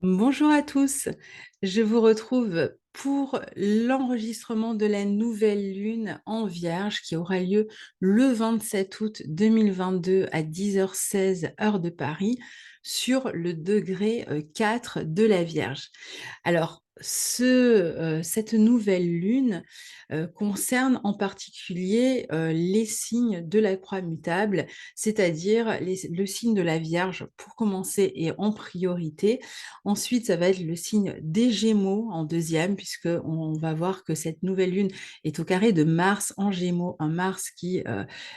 Bonjour à tous, je vous retrouve pour l'enregistrement de la nouvelle lune en Vierge qui aura lieu le 27 août 2022 à 10h16 heure de Paris sur le degré 4 de la Vierge. Alors, cette nouvelle lune concerne en particulier les signes de la croix mutable, c'est-à-dire le signe de la Vierge pour commencer et en priorité. Ensuite, ça va être le signe des Gémeaux en deuxième, puisqu'on va voir que cette nouvelle lune est au carré de Mars en Gémeaux, un Mars qui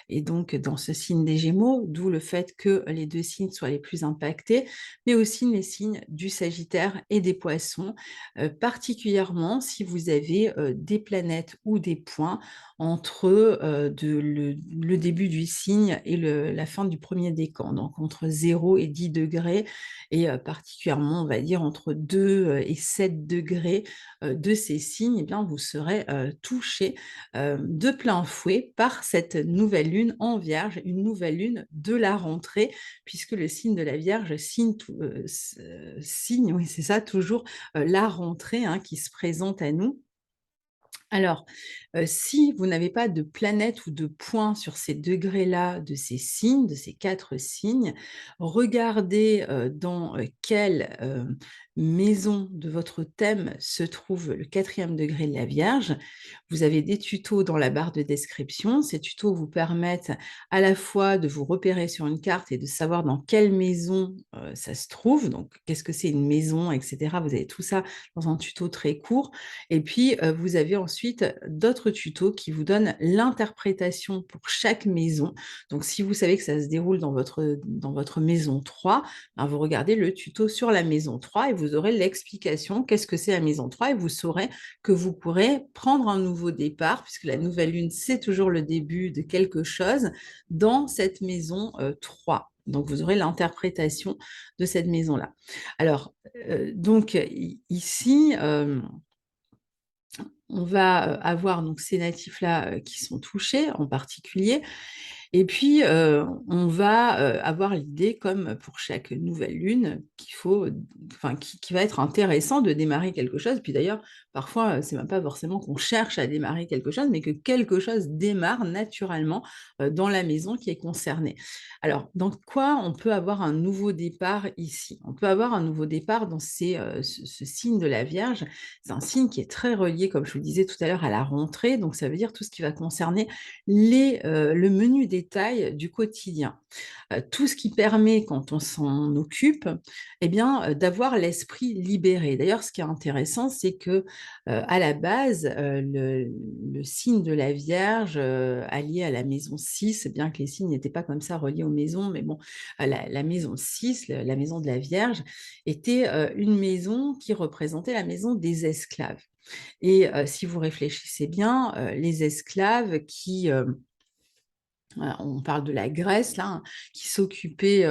est donc dans ce signe des Gémeaux, d'où le fait que les deux signes soient les plus impactés, mais aussi les signes du Sagittaire et des Poissons, particulièrement si vous avez des planètes ou des points entre le début du signe et la fin du premier décan, donc entre 0 et 10 degrés, et particulièrement, on va dire, entre 2 et 7 degrés de ces signes, eh bien, vous serez touché de plein fouet par cette nouvelle lune en Vierge, une nouvelle lune de la rentrée, puisque le signe de la Vierge signe, oui, c'est ça, toujours la rentrée hein, qui se présente à nous. Alors, si vous n'avez pas de planète ou de point sur ces degrés-là de ces signes, de ces 4 signes, regardez, dans quelle, maison de votre thème se trouve le 4e degré de la Vierge. Vous avez des tutos dans la barre de description. Ces tutos vous permettent à la fois de vous repérer sur une carte et de savoir dans quelle maison, ça se trouve, donc qu'est-ce que c'est une maison et cetera. Vous avez tout ça dans un tuto très court et puis, vous avez ensuite d'autres tutos qui vous donnent l'interprétation pour chaque maison. Donc si vous savez que ça se déroule dans votre maison 3, ben, vous regardez le tuto sur la maison 3 et vous aurez l'explication. Qu'est-ce que c'est la maison 3 et vous saurez que vous pourrez prendre un nouveau départ, puisque la nouvelle lune, c'est toujours le début de quelque chose, dans cette maison 3. Donc, vous aurez l'interprétation de cette maison-là. Alors, donc, ici, on va avoir donc ces natifs-là qui sont touchés en particulier. Et puis, on va avoir l'idée, comme pour chaque nouvelle lune, qu'il faut, enfin, qui va être intéressant de démarrer quelque chose. Puis d'ailleurs, parfois, c'est même pas forcément qu'on cherche à démarrer quelque chose, mais que quelque chose démarre naturellement dans la maison qui est concernée. Alors, dans quoi on peut avoir un nouveau départ ici? On peut avoir un nouveau départ dans ce signe de la Vierge. C'est un signe qui est très relié, comme je vous le disais tout à l'heure, à la rentrée. Donc, ça veut dire tout ce qui va concerner le menu détail du quotidien. Tout ce qui permet, quand on s'en occupe, eh bien, d'avoir l'esprit libéré. D'ailleurs, ce qui est intéressant, c'est que, à la base, le signe de la Vierge, allié à la maison 6, bien que les signes n'étaient pas comme ça reliés aux maisons, mais bon, la maison 6, la maison de la Vierge, était une maison qui représentait la maison des esclaves. Et si vous réfléchissez bien, les esclaves qui voilà, on parle de la Grèce là, hein, qui s'occupait,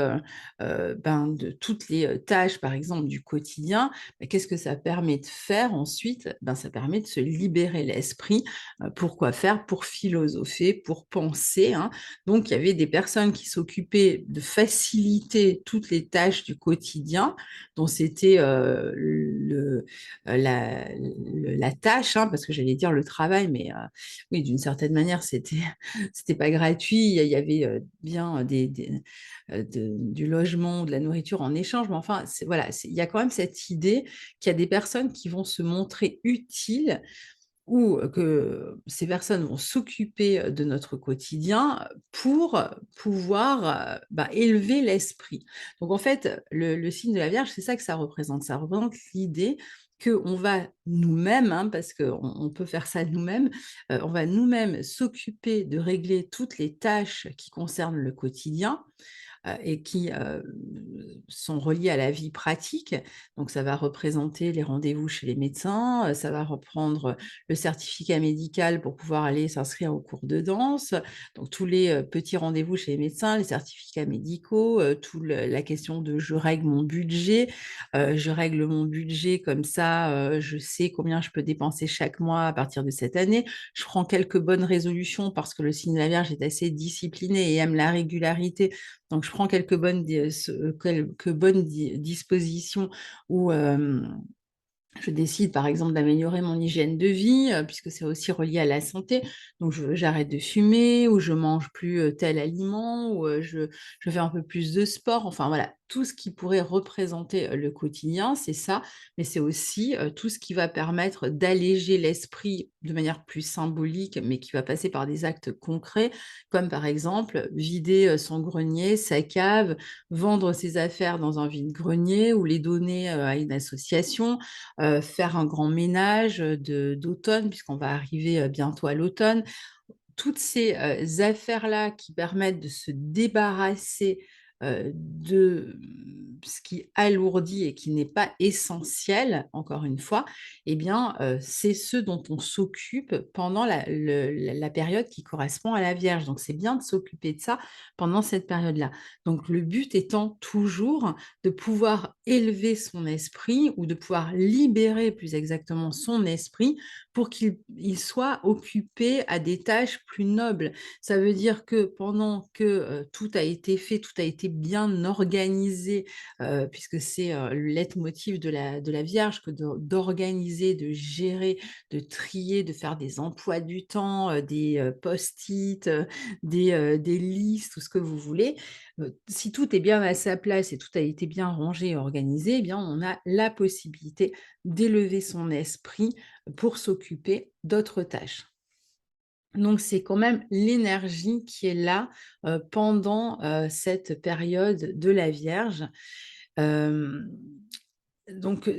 ben, de toutes les, tâches, par exemple, du quotidien. Bah, qu'est-ce que ça permet de faire ensuite? Ben, ça permet de se libérer l'esprit, pour quoi faire? Pour philosopher, pour penser, hein. Donc il y avait des personnes qui s'occupaient de faciliter toutes les tâches du quotidien, dont c'était, la tâche, hein, parce que j'allais dire le travail, mais, oui, d'une certaine manière, c'était pas gratuit, il y avait bien du logement, de la nourriture en échange, mais enfin, voilà, il y a quand même cette idée qu'il y a des personnes qui vont se montrer utiles ou que ces personnes vont s'occuper de notre quotidien pour pouvoir bah, élever l'esprit. Donc en fait, le signe de la Vierge, c'est ça que ça représente. Ça représente l'idée qu'on va nous-mêmes, hein, parce qu'on peut faire ça nous-mêmes, on va nous-mêmes s'occuper de régler toutes les tâches qui concernent le quotidien et qui sont reliés à la vie pratique. Donc, ça va représenter les rendez-vous chez les médecins, ça va reprendre le certificat médical pour pouvoir aller s'inscrire au cours de danse. Donc, tous les petits rendez-vous chez les médecins, les certificats médicaux, la question de je règle mon budget comme ça, je sais combien je peux dépenser chaque mois à partir de cette année. Je prends quelques bonnes résolutions parce que le signe de la Vierge est assez discipliné et aime la régularité. Donc, je prends quelques bonnes dispositions où je décide, par exemple, d'améliorer mon hygiène de vie, puisque c'est aussi relié à la santé. Donc, j'arrête de fumer, ou je mange plus tel aliment, ou je fais un peu plus de sport. Enfin, voilà, tout ce qui pourrait représenter le quotidien, c'est ça. Mais c'est aussi tout ce qui va permettre d'alléger l'esprit de manière plus symbolique, mais qui va passer par des actes concrets, comme par exemple vider son grenier, sa cave, vendre ses affaires dans un vide-grenier ou les donner à une association, faire un grand ménage d'automne, puisqu'on va arriver bientôt à l'automne. Toutes ces affaires-là qui permettent de se débarrasser de ce qui alourdit et qui n'est pas essentiel, encore une fois, eh bien, c'est ce dont on s'occupe pendant la période qui correspond à la Vierge. Donc, c'est bien de s'occuper de ça pendant cette période-là. Donc, le but étant toujours de pouvoir élever son esprit ou de pouvoir libérer plus exactement son esprit pour qu'il soit occupé à des tâches plus nobles. Ça veut dire que pendant que tout a été fait, tout a été bien organisé, puisque c'est le leitmotiv de la Vierge, que d'organiser, de gérer, de trier, de faire des emplois du temps, des post-it, des listes, tout ce que vous voulez. Si tout est bien à sa place et tout a été bien rangé et organisé, eh bien, on a la possibilité d'élever son esprit pour s'occuper d'autres tâches. Donc, c'est quand même l'énergie qui est là pendant cette période de la Vierge. Hem, donc,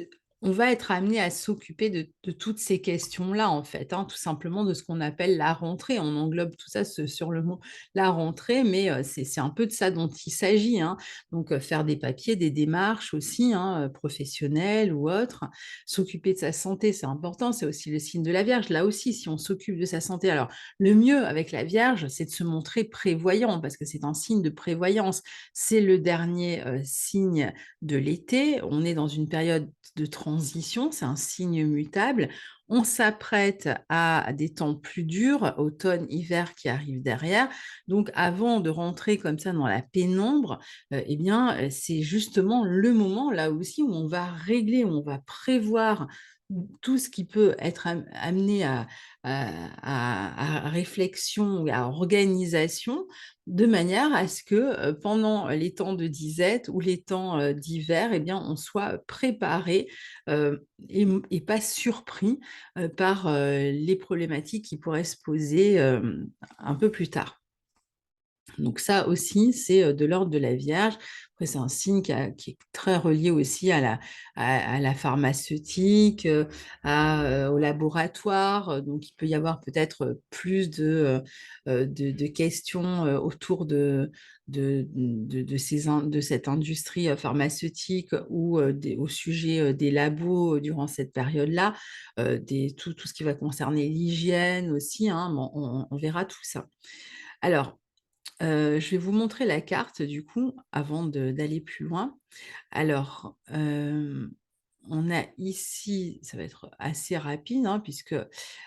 on va être amené à s'occuper de toutes ces questions-là, en fait, hein, tout simplement de ce qu'on appelle la rentrée. On englobe tout ça sur le mot la rentrée, mais c'est un peu de ça dont il s'agit, hein. Donc, faire des papiers, des démarches aussi, hein, professionnelles ou autres. S'occuper de sa santé, c'est important, c'est aussi le signe de la Vierge. Là aussi, si on s'occupe de sa santé, alors le mieux avec la Vierge, c'est de se montrer prévoyant parce que c'est un signe de prévoyance. C'est le dernier signe de l'été. On est dans une période de transition, c'est un signe mutable. On s'apprête à des temps plus durs, automne, hiver qui arrivent derrière. Donc, avant de rentrer comme ça dans la pénombre, eh bien, c'est justement le moment, là aussi, où on va régler, où on va prévoir tout ce qui peut être amené à réflexion ou à organisation, de manière à ce que, pendant les temps de disette ou les temps, d'hiver, eh bien, on soit préparé, et pas surpris, par, les problématiques qui pourraient se poser, un peu plus tard. Donc ça aussi, c'est, de l'ordre de la Vierge. Après, c'est un signe qui est très relié aussi à la pharmaceutique, au laboratoire, donc il peut y avoir peut-être, plus de questions, autour de cette industrie, pharmaceutique ou, au sujet, des labos, durant cette période-là, tout ce qui va concerner l'hygiène aussi, hein, bon, on verra tout ça. Alors, je vais vous montrer la carte du coup, avant d'aller plus loin. Alors, on a ici, ça va être assez rapide, hein, puisque,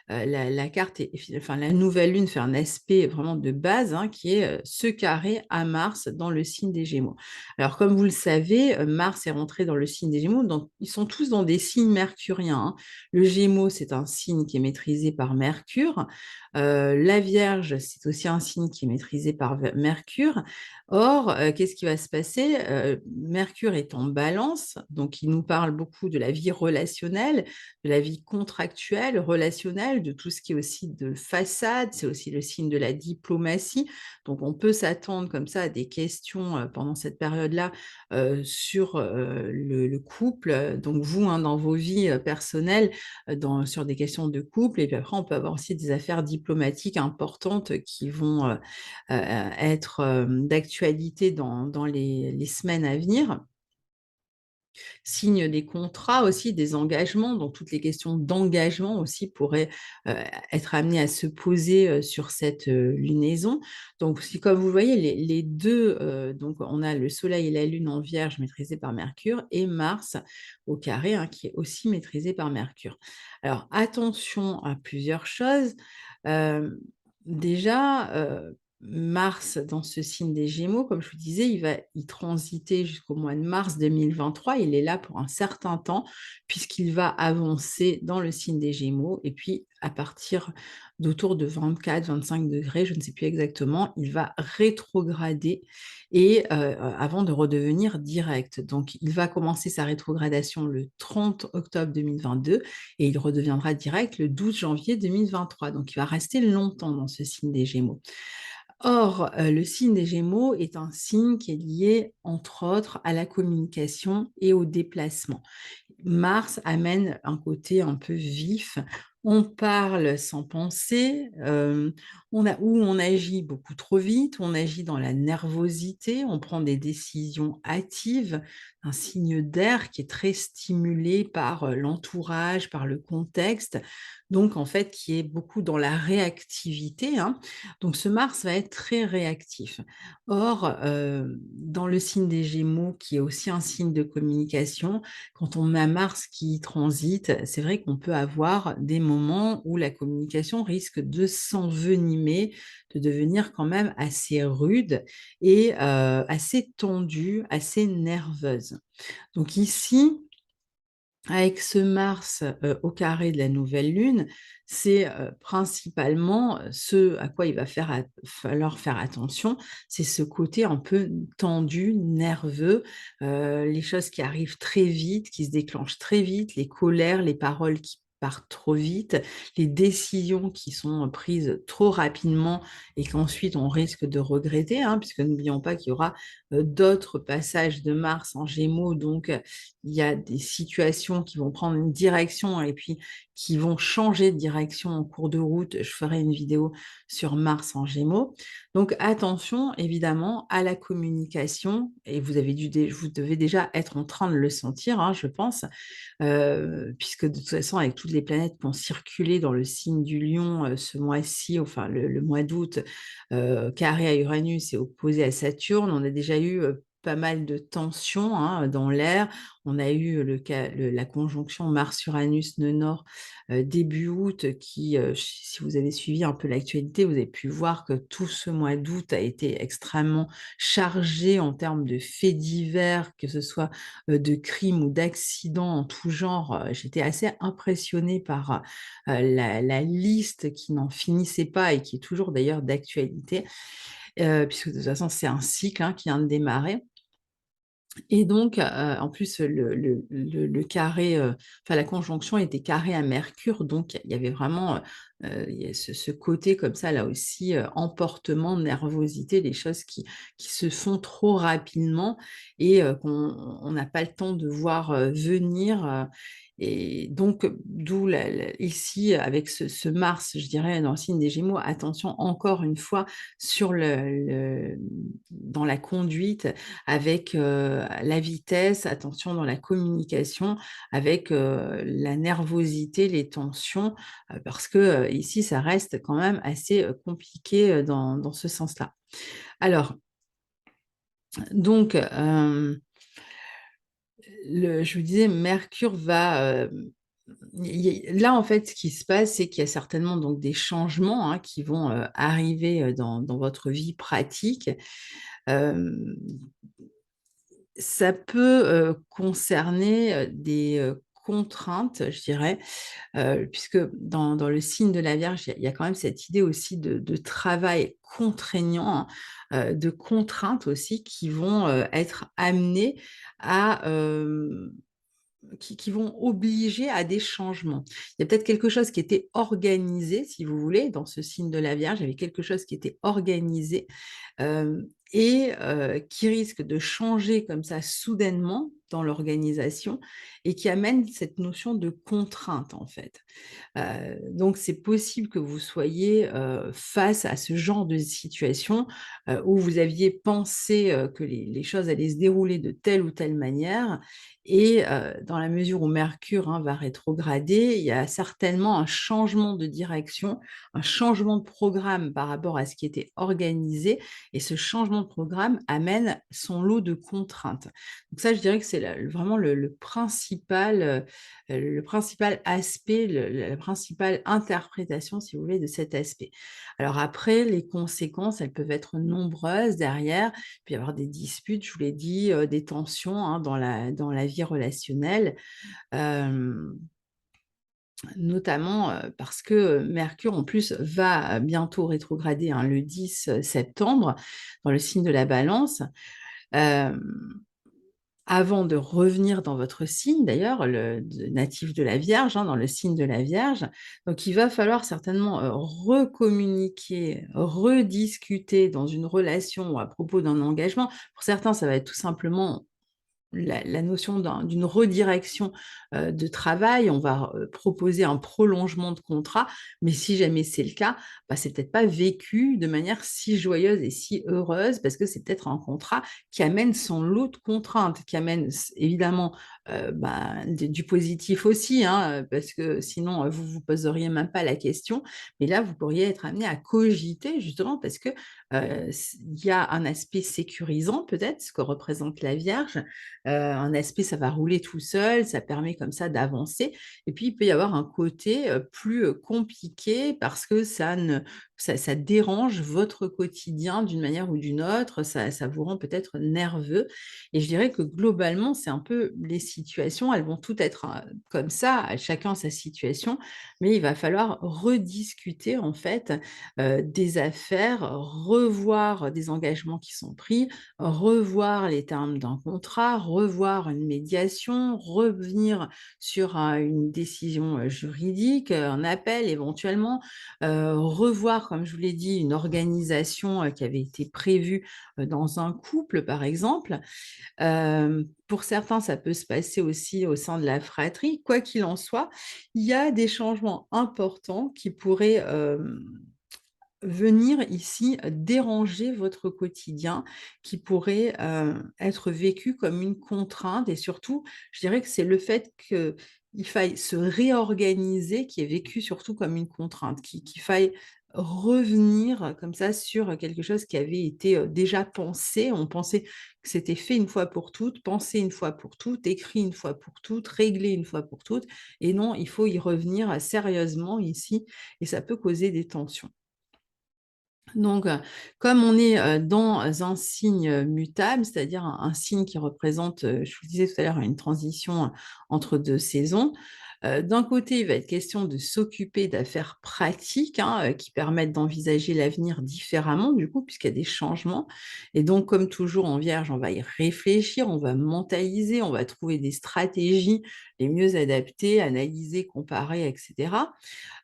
la carte enfin la nouvelle lune fait un aspect vraiment de base, hein, qui est, ce carré à Mars dans le signe des Gémeaux. Alors comme vous le savez, Mars est rentré dans le signe des Gémeaux, donc ils sont tous dans des signes mercuriens, hein. Le Gémeaux, c'est un signe qui est maîtrisé par Mercure. La Vierge, c'est aussi un signe qui est maîtrisé par Mercure. Or, qu'est-ce qui va se passer? Mercure est en Balance, donc il nous parle beaucoup de la vie relationnelle, de la vie contractuelle, relationnelle, de tout ce qui est aussi de façade, c'est aussi le signe de la diplomatie. Donc on peut s'attendre comme ça à des questions, pendant cette période-là, sur, le couple, donc vous, hein, dans vos vies, personnelles, sur des questions de couple et puis après on peut avoir aussi des affaires diplomatiques importantes qui vont, être, d'actualité dans les semaines à venir. Signe des contrats aussi, des engagements, donc toutes les questions d'engagement aussi pourraient, heu, être amenées à se poser, sur cette, lunaison. Donc si comme vous le voyez les 2, donc on a le soleil et la lune en Vierge maîtrisés par Mercure et Mars au carré, hein, qui est aussi maîtrisé par Mercure. Alors attention à plusieurs choses, hem, déjà, Mars dans ce signe des Gémeaux, comme je vous disais, il va y transiter jusqu'au mois de mars 2023. Il est là pour un certain temps, puisqu'il va avancer dans le signe des Gémeaux. Et puis, à partir d'autour de 24-25 degrés, je ne sais plus exactement, il va rétrograder et avant de redevenir direct. Donc, il va commencer sa rétrogradation le 30 octobre 2022 et il redeviendra direct le 12 janvier 2023. Donc, il va rester longtemps dans ce signe des Gémeaux. Or, le signe des Gémeaux est un signe qui est lié, entre autres, à la communication et au déplacement. Mars amène un côté un peu vif. On parle sans penser, on agit beaucoup trop vite, on agit dans la nervosité, on prend des décisions hâtives, un signe d'air qui est très stimulé par, l'entourage, par le contexte, donc en fait qui est beaucoup dans la réactivité, hein. Donc ce Mars va être très réactif. Or, dans le signe des Gémeaux, qui est aussi un signe de communication, quand on a Mars qui transite, c'est vrai qu'on peut avoir des moments où la communication risque de s'envenimer, de devenir quand même assez rude et assez tendue, assez nerveuse. Donc ici, avec ce Mars, au carré de la nouvelle lune, c'est, principalement, ce à quoi il va falloir faire attention, c'est ce côté un peu tendu, nerveux, les choses qui arrivent très vite, qui se déclenchent très vite, les colères, les paroles qui partent trop vite, les décisions qui sont prises trop rapidement et qu'ensuite on risque de regretter, hein, puisque n'oublions pas qu'il y aura, d'autres passages de Mars en Gémeaux, donc il y a des situations qui vont prendre une direction et puis qui vont changer de direction en cours de route. Je ferai une vidéo sur Mars en Gémeaux. Donc attention évidemment à la communication et vous devez déjà être en train de le sentir, hein, je pense, puisque de toute façon avec toutes les planètes qui ont circulé dans le signe du Lion, ce mois-ci, enfin le mois d'août, carré à Uranus et opposé à Saturne, on a déjà eu, pas mal de tensions, hein, dans l'air. On a eu la conjonction Mars-Uranus nœud nord début août qui, si vous avez suivi un peu l'actualité, vous avez pu voir que tout ce mois d'août a été extrêmement chargé en termes de faits divers, que ce soit de crimes ou d'accidents en tout genre. J'étais assez impressionnée par la liste qui n'en finissait pas et qui est toujours d'ailleurs d'actualité, puisque de toute façon c'est un cycle, hein, qui vient de démarrer. Et donc, en plus, le carré, enfin la conjonction était carrée à Mercure, donc il y avait vraiment, il y a ce côté comme ça, là aussi, emportement, nervosité, des choses qui se font trop rapidement et qu'on n'a pas le temps de voir, venir, et donc d'où ici, avec ce Mars, je dirais, dans le signe des Gémeaux, attention encore une fois sur dans la conduite, avec la vitesse, attention dans la communication, avec la nervosité, les tensions, parce que ici, ça reste quand même assez compliqué dans ce sens-là. Alors, donc, je vous disais, Mercure va... là, en fait, ce qui se passe, c'est qu'il y a certainement donc des changements, hein, qui vont arriver dans votre vie pratique. Euh, Ça peut, concerner, des, contraintes, je dirais, puisque dans le signe de la Vierge, il y a quand même cette idée aussi de travail contraignant, hein, de contraintes aussi qui vont, être amenées à, qui vont obliger à des changements. Il y a peut-être quelque chose qui était organisé, si vous voulez, dans ce signe de la Vierge, il y avait quelque chose qui était organisé, et qui risque de changer comme ça soudainement dans l'organisation et qui amène cette notion de contrainte, en fait. Donc c'est possible que vous soyez, face à ce genre de situation, où vous aviez pensé, que les choses allaient se dérouler de telle ou telle manière et dans la mesure où Mercure, hein, va rétrograder, il y a certainement un changement de direction, un changement de programme par rapport à ce qui était organisé et ce changement de programme amène son lot de contraintes. Donc ça, je dirais que c'est c'est vraiment le principal aspect, la principale interprétation, si vous voulez, de cet aspect. Alors après, les conséquences, elles peuvent être nombreuses derrière. Il peut y avoir des disputes, je vous l'ai dit, des tensions hein, dans la vie relationnelle. Euh, Notamment, parce que, Mercure en plus va bientôt rétrograder, hein, le 10 septembre dans le signe de la Balance, hem, avant de revenir dans votre signe d'ailleurs, natif de la Vierge, hein, dans le signe de la Vierge. Donc il va falloir certainement, recommuniquer, rediscuter dans une relation ou à propos d'un engagement. Pour certains, ça va être tout simplement la notion d'une redirection de travail, on va proposer un prolongement de contrat, mais si jamais c'est le cas, bah, c'est peut-être pas vécu de manière si joyeuse et si heureuse, parce que c'est peut-être un contrat qui amène son lot de contraintes, qui amène évidemment bah, du positif aussi, hein, parce que sinon vous vous poseriez même pas la question, mais là vous pourriez être amené à cogiter justement parce que il y a un aspect sécurisant peut-être, ce que représente la Vierge, un aspect, ça va rouler tout seul, ça permet comme ça d'avancer. Et puis, il peut y avoir un côté plus compliqué parce que ça dérange votre quotidien d'une manière ou d'une autre, ça vous rend peut-être nerveux. Et je dirais que globalement, c'est un peu les situations, elles vont toutes être comme ça, chacun sa situation, mais il va falloir rediscuter en fait des affaires, revoir des engagements qui sont pris, revoir les termes d'un contrat, revoir une médiation, revenir sur une décision juridique, un appel éventuellement, revoir, comme je vous l'ai dit, une organisation qui avait été prévue dans un couple, par exemple. Pour certains, ça peut se passer aussi au sein de la fratrie. Quoi qu'il en soit, il y a des changements importants qui pourraient venir ici déranger votre quotidien, qui pourrait, être vécu comme une contrainte et surtout, je dirais que c'est le fait qu'il faille se réorganiser qui est vécu surtout comme une contrainte, qu'il faille revenir comme ça sur quelque chose qui avait été, déjà pensé. On pensait que c'était fait une fois pour toutes, pensé une fois pour toutes, écrit une fois pour toutes, réglé une fois pour toutes et non, il faut y revenir sérieusement ici et ça peut causer des tensions. Donc, comme on est, dans un signe, mutable, c'est-à-dire un signe qui représente, je vous disais tout à l'heure, une transition, entre 2 saisons, d'un côté, il va être question de s'occuper d'affaires pratiques, hein, qui permettent d'envisager l'avenir différemment, du coup, puisqu'il y a des changements et donc comme toujours en Vierge, on va y réfléchir, on va mentaliser, on va trouver des stratégies les mieux adaptées, analyser, comparer et cetera,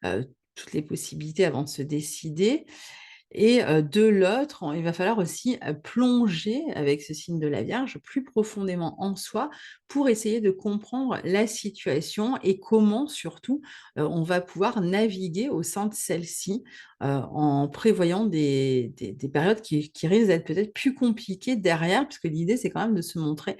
toutes les possibilités avant de se décider et de l'autre, il va falloir aussi, plonger avec ce signe de la Vierge plus profondément en soi pour essayer de comprendre la situation et comment surtout, on va pouvoir naviguer au sein de celle-ci, en prévoyant des périodes qui risquent d'être peut-être plus compliquées derrière, puisque l'idée c'est quand même de se montrer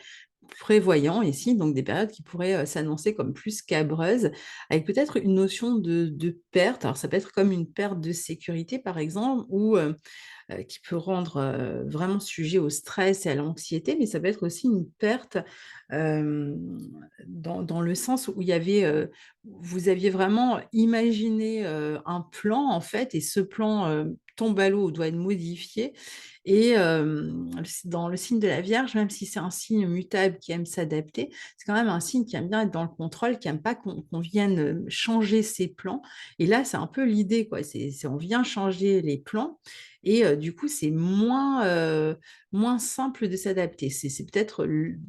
prévoyant ici, donc des périodes qui pourraient, s'annoncer comme plus scabreuses, avec peut-être une notion de perte. Alors ça peut être comme une perte de sécurité par exemple ou, qui peut rendre, vraiment sujet au stress et à l'anxiété, mais ça peut être aussi une perte, hem, dans le sens où il y avait, vous aviez vraiment imaginé, un plan en fait et ce plan, tombe à l'eau ou doit être modifié et dans le signe de la Vierge, même si c'est un signe mutable qui aime s'adapter, c'est quand même un signe qui aime bien être dans le contrôle, qui aime pas qu'on vienne, changer ses plans et là, c'est un peu l'idée quoi, c'est on vient changer les plans et du coup, c'est moins simple de s'adapter. C'est peut-être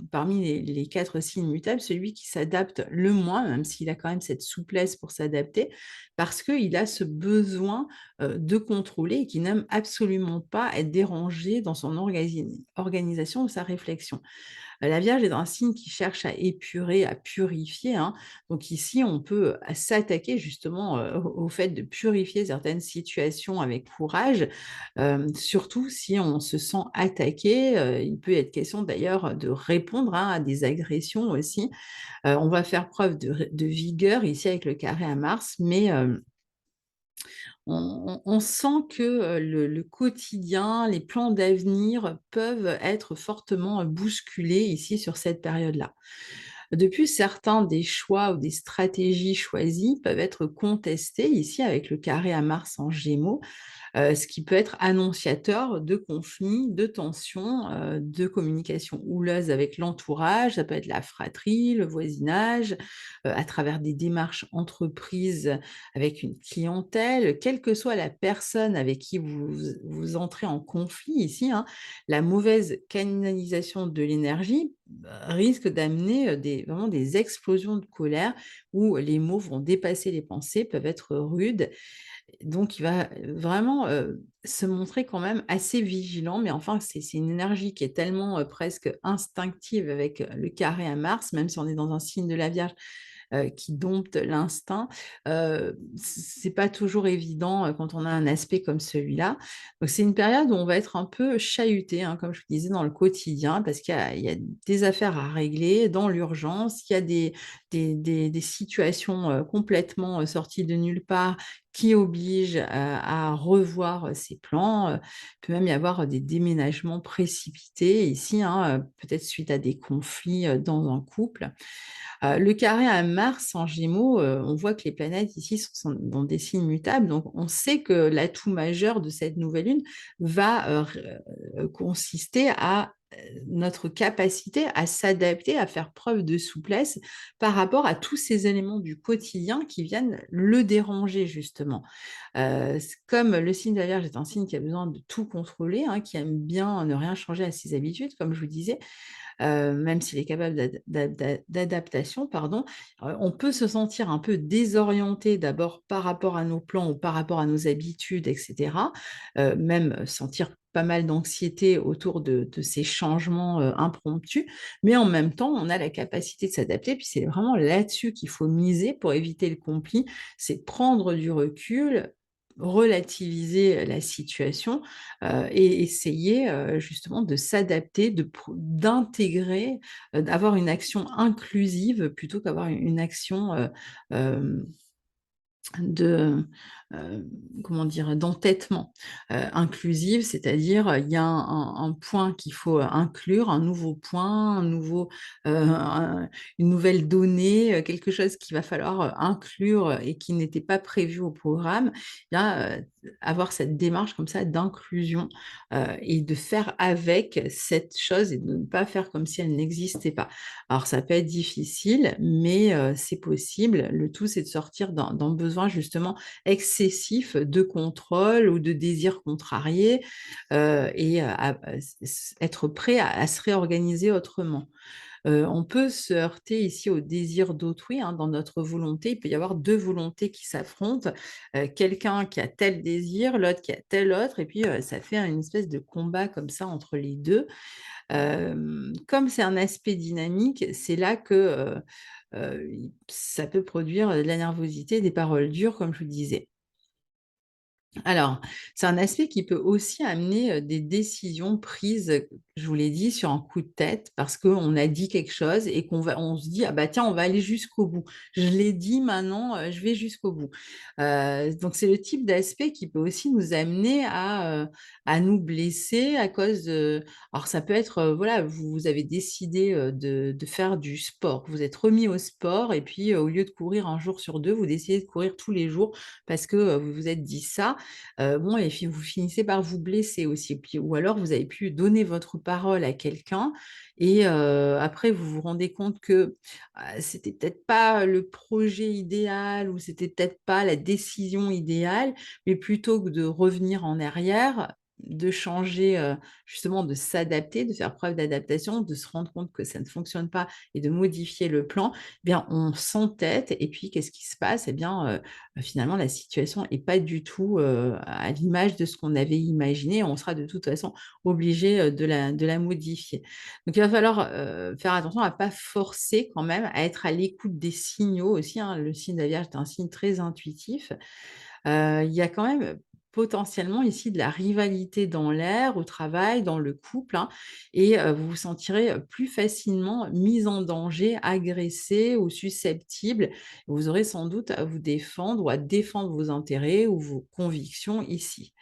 parmi les 4 signes mutables, celui qui s'adapte le moins, même s'il a quand même cette souplesse pour s'adapter, parce qu'il a ce besoin, de contrôler et qui n'aime absolument pas être dérangé dans son organisation ou sa réflexion. La Vierge est un signe qui cherche à épurer, à purifier, hein. Donc ici, on peut, s'attaquer justement, au fait de purifier certaines situations avec courage, surtout si on se sent attaqué, il peut être question d'ailleurs de répondre, hein, à des agressions aussi. On va faire preuve de vigueur ici avec le carré à Mars, mais on sent que le quotidien, les plans d'avenir peuvent être fortement bousculés ici sur cette période-là. De plus, certains des choix ou des stratégies choisies peuvent être contestés ici avec le carré à Mars en Gémeaux, ce qui peut être annonciateur de conflits, de tensions, de communication houleuse avec l'entourage. Ça peut être la fratrie, le voisinage, à travers des démarches entreprises avec une clientèle. Quelle que soit la personne avec qui vous entrez en conflit ici, hein, la mauvaise canalisation de l'énergie, risque d'amener, vraiment des explosions de colère où les mots vont dépasser les pensées, peuvent être rudes. Donc il va vraiment, se montrer quand même assez vigilant, mais enfin c'est une énergie qui est tellement, presque instinctive avec, le carré à Mars, même si on est dans un signe de la Vierge, qui dompte l'instinct, c'est pas toujours évident, quand on a un aspect comme celui-là. Donc c'est une période où on va être un peu chahuté, hein, comme je vous disais, dans le quotidien, parce qu'il y a des affaires à régler dans l'urgence. Il y a des situations, complètement, sorties de nulle part qui obligent à revoir ses plans. Il peut même y avoir des déménagements précipités ici, hein, peut-être suite à des conflits, dans un couple. Le carré à Mars en Gémeaux, on voit que les planètes ici sont dans des signes mutables, donc on sait que l'atout majeur de cette nouvelle lune va, consister à, notre capacité à s'adapter, à faire preuve de souplesse par rapport à tous ces éléments du quotidien qui viennent le déranger justement. C Comme le signe de la Vierge est un signe qui a besoin de tout contrôler, hein, qui aime bien ne rien changer à ses habitudes, comme je vous disais, même s'il est capable d'adaptation, pardon, on peut se sentir un peu désorienté d'abord par rapport à nos plans ou par rapport à nos habitudes et cetera, même sentir pas mal d'anxiété autour de ces changements, impromptus, mais en même temps, on a la capacité de s'adapter, puis c'est vraiment là-dessus qu'il faut miser pour éviter le conflit, c'est prendre du recul, relativiser la situation, et essayer, justement de s'adapter, d'intégrer, d'avoir une action inclusive plutôt qu'avoir une action, hem de, comment dire? D'entêtement, inclusive, c'est-à-dire, il y a un point qu'il faut inclure, un nouveau point, un nouveau, une nouvelle donnée, quelque chose qu'il va falloir, inclure et qui n'était pas prévu au programme. Là, avoir cette démarche comme ça d'inclusion, et de faire avec cette chose et de ne pas faire comme si elle n'existait pas. Alors ça peut être difficile, mais c'est possible. Le tout, c'est de sortir d'un besoin justement excessif de contrôle ou de désir contrarié, et à être prêt à se réorganiser autrement. On peut se heurter ici au désir d'autrui, hein, dans notre volonté. Il peut y avoir 2 volontés qui s'affrontent, quelqu'un qui a tel désir, l'autre qui a tel autre et puis, ça fait une espèce de combat comme ça entre les 2. Comme c'est un aspect dynamique, c'est là que, ça peut produire, de la nervosité, des paroles dures, comme je vous disais. Alors, c'est un aspect qui peut aussi amener, des décisions prises, je vous l'ai dit, sur un coup de tête parce qu'on a dit quelque chose et on se dit: «Ah bah tiens, on va aller jusqu'au bout. Je l'ai dit maintenant, je vais jusqu'au bout». Donc c'est le type d'aspect qui peut aussi nous amener à nous blesser à cause de alors ça peut être, voilà, vous avez décidé, de faire du sport. Vous êtes remis au sport et puis, au lieu de courir un jour sur 2, vous décidez de courir tous les jours parce que, vous vous êtes dit ça. Bon et puis vous finissez par vous blesser aussi. Puis ou alors vous avez pu donner votre parole à quelqu'un et après vous vous rendez compte que, c'était peut-être pas le projet idéal ou c'était peut-être pas la décision idéale, mais plutôt que de revenir en arrière, de changer, justement de s'adapter, de faire preuve d'adaptation, de se rendre compte que ça ne fonctionne pas et de modifier le plan, eh bien on s'entête et puis qu'est-ce qui se passe? Eh bien, finalement, la situation est pas du tout, à l'image de ce qu'on avait imaginé. On sera de toute façon obligé, de la modifier. Donc il va falloir, faire attention à pas forcer quand même, à être à l'écoute des signaux aussi, hein. Le signe de la Vierge est un signe très intuitif. Il y a quand même potentiellement ici de la rivalité dans l'air, au travail, dans le couple, hein, et vous vous sentirez, plus facilement mis en danger, agressé ou susceptible. Vous aurez sans doute à vous défendre ou à défendre vos intérêts ou vos convictions ici.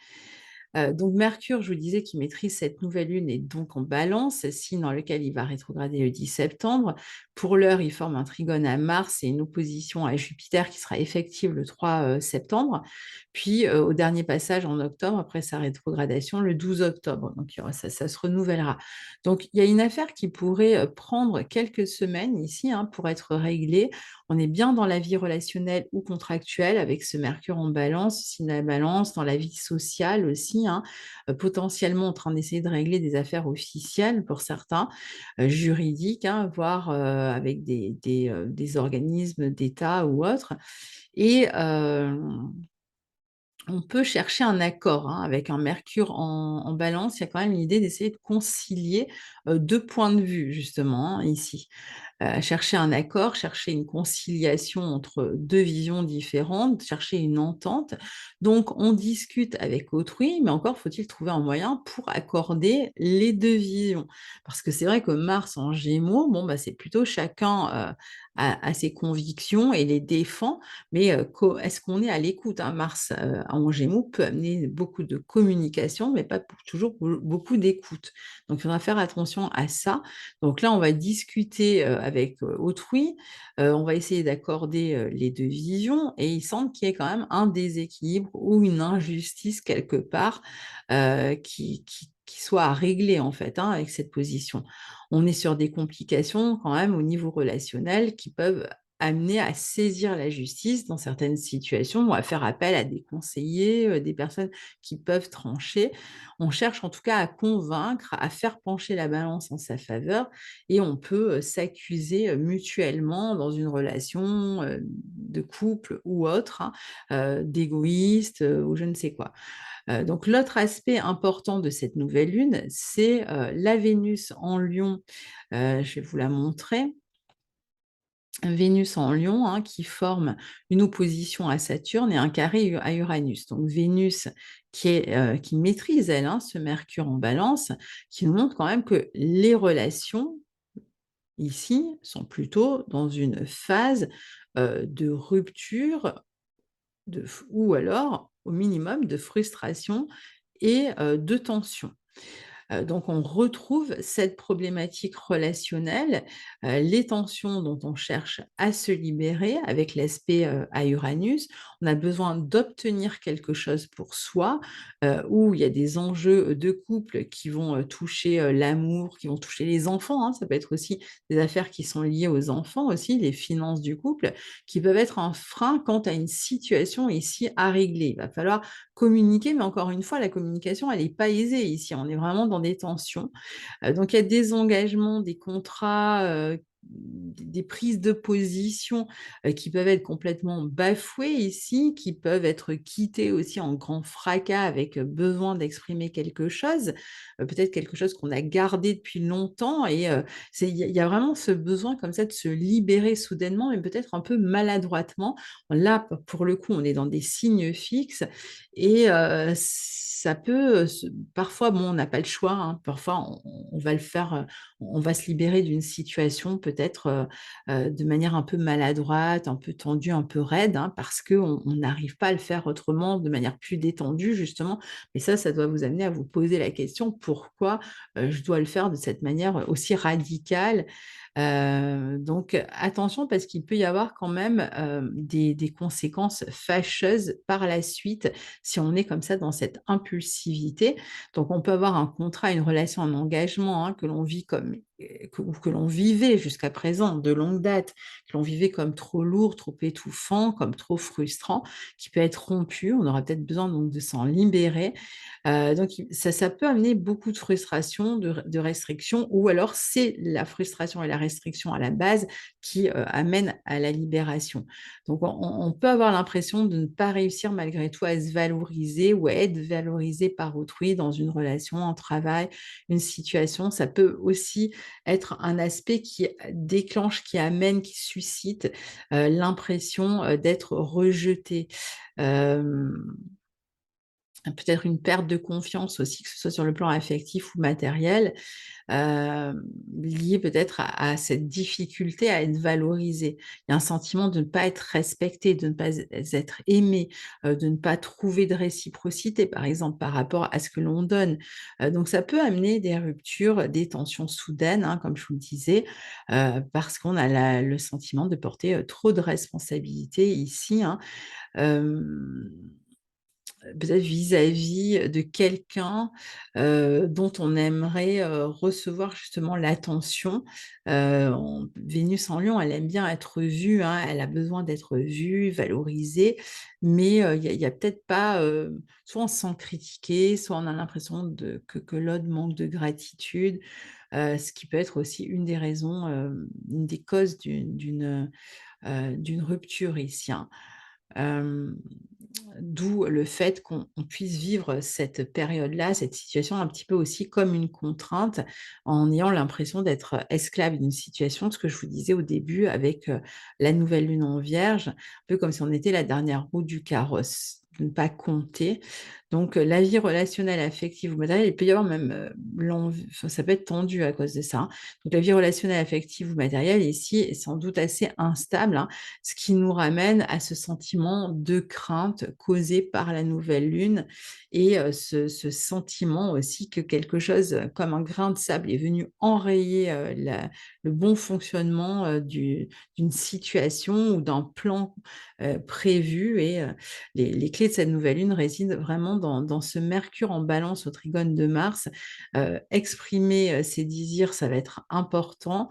Donc Mercure, je vous disais qu'il maîtrise cette nouvelle lune et donc en Balance, signe dans lequel il va rétrograder le 10 septembre. Pour l'heure, il forme un trigone à Mars et une opposition à Jupiter qui sera effective le 3 septembre. Puis, au dernier passage en octobre, après sa rétrogradation, le 12 octobre. Donc il y aura ça se renouvellera. Donc il y a une affaire qui pourrait, prendre quelques semaines ici, hein, pour être réglée. On est bien dans la vie relationnelle ou contractuelle avec ce Mercure en Balance, signe la Balance, dans la vie sociale aussi, hein, potentiellement en train d'essayer de régler des affaires officielles pour certains, juridiques, hein, voire, avec des organismes d'État ou autres et on peut chercher un accord, hein, avec un Mercure en Balance. Il y a quand même l'idée d'essayer de concilier, 2 points de vue justement, hein, ici. Chercher un accord, chercher une conciliation entre 2 visions différentes, chercher une entente. Donc on discute avec autrui, mais encore faut-il trouver un moyen pour accorder les 2 visions. Parce que c'est vrai que Mars en Gémeaux, bon, bah, c'est plutôt chacun, a ses convictions et les défend, mais co est-ce qu'on est à l'écoute, hein? Mars, en Gémeaux peut amener beaucoup de communication, mais pas pour toujours beaucoup d'écoute. Donc il faudra faire attention à ça. Donc là, on va discuter, avec, autrui, on va essayer d'accorder, les 2 visions et il semble qu'il y ait quand même un déséquilibre ou une injustice quelque part, qui soit à régler en fait, hein, avec cette position. On est sur des complications quand même au niveau relationnel qui peuvent amener à saisir la justice dans certaines situations ou à faire appel à des conseillers, des personnes qui peuvent trancher. On cherche en tout cas à convaincre, à faire pencher la balance en sa faveur et on peut, s'accuser, mutuellement dans une relation, de couple ou autre, hein, d'égoïste, ou je ne sais quoi. Donc l'autre aspect important de cette nouvelle lune, c'est, la Vénus en Lion, je vais vous la montrer. Vénus en Lion, hein, qui forme une opposition à Saturne et un carré à Uranus. Donc Vénus qui maîtrise elle, hein, ce Mercure en Balance, qui nous montre quand même que les relations ici sont plutôt dans une phase, de rupture, ou alors au minimum de frustration et de tension. Donc on retrouve cette problématique relationnelle, les tensions dont on cherche à se libérer avec l'aspect, à Uranus. On a besoin d'obtenir quelque chose pour soi, où il y a des enjeux, de couple qui vont, toucher, l'amour, qui vont toucher les enfants, hein. Ça peut être aussi des affaires qui sont liées aux enfants aussi, les finances du couple, qui peuvent être un frein quant à une situation ici à régler. Il va falloir communiquer, mais encore une fois, la communication, elle est pas aisée ici. On est vraiment dans des tensions. Donc il y a des engagements, des contrats, des prises de position, qui peuvent être complètement bafouées ici, qui peuvent être quittées aussi en grand fracas avec, besoin d'exprimer quelque chose, peut-être quelque chose qu'on a gardé depuis longtemps et il y a vraiment ce besoin comme ça de se libérer soudainement, mais peut-être un peu maladroitement. Là, pour le coup, on est dans des signes fixes et ça peut, se parfois, bon, on n'a pas le choix, hein, parfois on va le faire, on va se libérer d'une situation peut-être, de manière un peu maladroite, un peu tendue, un peu raide, hein, parce qu'on n'arrive pas à le faire autrement, de manière plus détendue justement. Mais ça doit vous amener à vous poser la question: «Pourquoi, je dois le faire de cette manière, aussi radicale?» Donc attention parce qu'il peut y avoir quand même, des conséquences fâcheuses par la suite si on est comme ça dans cette impulsivité. Donc on peut avoir un contrat, une relation, un engagement, hein, que l'on vit comme ou que l'on vivait jusqu'à présent de longue date, que l'on vivait comme trop lourd, trop étouffant, comme trop frustrant, qui peut être rompu. On aura peut-être besoin donc de s'en libérer. Donc ça peut amener beaucoup de frustration, de restriction ou alors c'est la frustration et la restriction à la base qui, amènent à la libération. Donc on peut avoir l'impression de ne pas réussir malgré tout à se valoriser ou à être valorisé par autrui dans une relation, un travail, une situation. Ça peut aussi être un aspect qui déclenche, qui amène, qui suscite, l'impression, d'être rejeté. Hem peut-être une perte de confiance aussi, que ce soit sur le plan affectif ou matériel, euh, lié peut-être à cette difficulté à être valorisé. Il y a un sentiment de ne pas être respecté, de ne pas être aimé, de ne pas trouver de réciprocité, par exemple, par rapport à ce que l'on donne. Donc, ça peut amener des ruptures, des tensions soudaines, hein, comme je vous le disais, parce qu'on a le sentiment de porter trop de responsabilités ici, hein. Euh, Peut-être vis-à-vis de quelqu'un dont on aimerait recevoir justement l'attention. Vénus en Lion, elle aime bien être vue, hein, elle a besoin d'être vue, valorisée, mais il y a peut-être pas, soit on se sent critiqué, soit on a l'impression que l'autre manque de gratitude, ce qui peut être aussi une des raisons, une des causes d'une rupture ici, hein. Euh, D'où le fait qu'on puisse vivre cette période-là, cette situation un petit peu aussi comme une contrainte, en ayant l'impression d'être esclave d'une situation, ce que je vous disais au début avec la nouvelle lune en Vierge, un peu comme si on était la dernière roue du carrosse, de ne pas compter. Donc, la vie relationnelle, affective ou matérielle, il peut y avoir même l'envie, enfin, ça peut être tendu à cause de ça, hein. Donc, la vie relationnelle, affective ou matérielle, ici, est sans doute assez instable, hein, ce qui nous ramène à ce sentiment de crainte causé par la nouvelle lune et ce sentiment aussi que quelque chose comme un grain de sable est venu enrayer le bon fonctionnement d'une situation ou d'un plan prévu. Et les clés de cette nouvelle lune résident vraiment dans ce Mercure en balance au trigone de Mars. Exprimer ses désirs, ça va être important.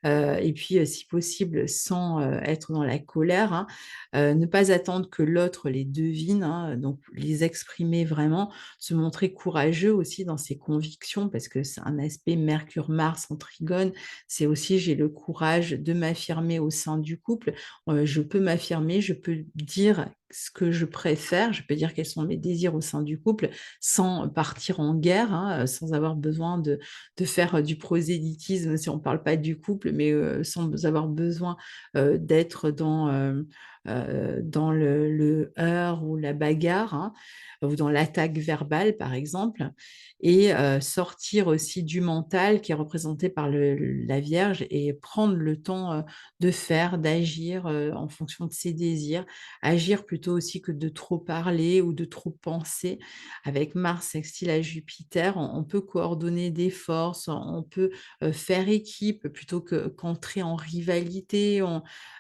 Et puis, si possible, sans être dans la colère, hein. Ne pas attendre que l'autre les devine, hein, donc les exprimer vraiment, se montrer courageux aussi dans ses convictions, parce que c'est un aspect Mercure-Mars en trigone, c'est aussi j'ai le courage de m'affirmer au sein du couple. Je peux m'affirmer, je peux dire ce que je préfère, je peux dire quels sont mes désirs au sein du couple sans partir en guerre, hein, sans avoir besoin de faire du prosélytisme si on ne parle pas du couple, mais sans avoir besoin d'être dans le heurt ou la bagarre, hein, ou dans l'attaque verbale, par exemple, et sortir aussi du mental qui est représenté par la Vierge et prendre le temps de faire, d'agir en fonction de ses désirs, agir plutôt aussi que de trop parler ou de trop penser. Avec Mars sextile à Jupiter, on peut coordonner des forces, on peut faire équipe plutôt qu'entrer en rivalité.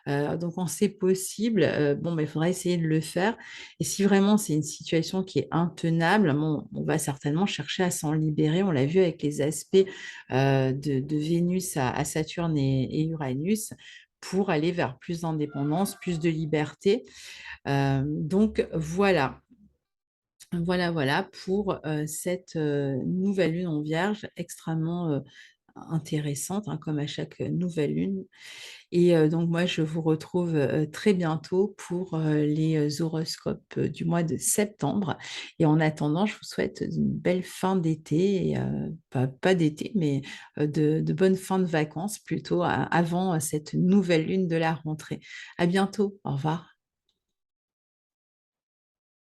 Donc, quand c'est possible, bon, ben, il faudra essayer de le faire. Et si vraiment c'est une situation qui est intenable, bon, on va certainement chercher à s'en libérer. On l'a vu avec les aspects de Vénus à Saturne et Uranus pour aller vers plus d'indépendance, plus de liberté. Donc, voilà. Voilà pour cette nouvelle lune en Vierge, extrêmement intéressante, hein, comme à chaque nouvelle lune. Et donc, moi, je vous retrouve très bientôt pour les horoscopes du mois de septembre. Et en attendant, je vous souhaite une belle fin d'été, et, pas d'été, mais de bonnes fins de vacances plutôt avant cette nouvelle lune de la rentrée. À bientôt. Au revoir.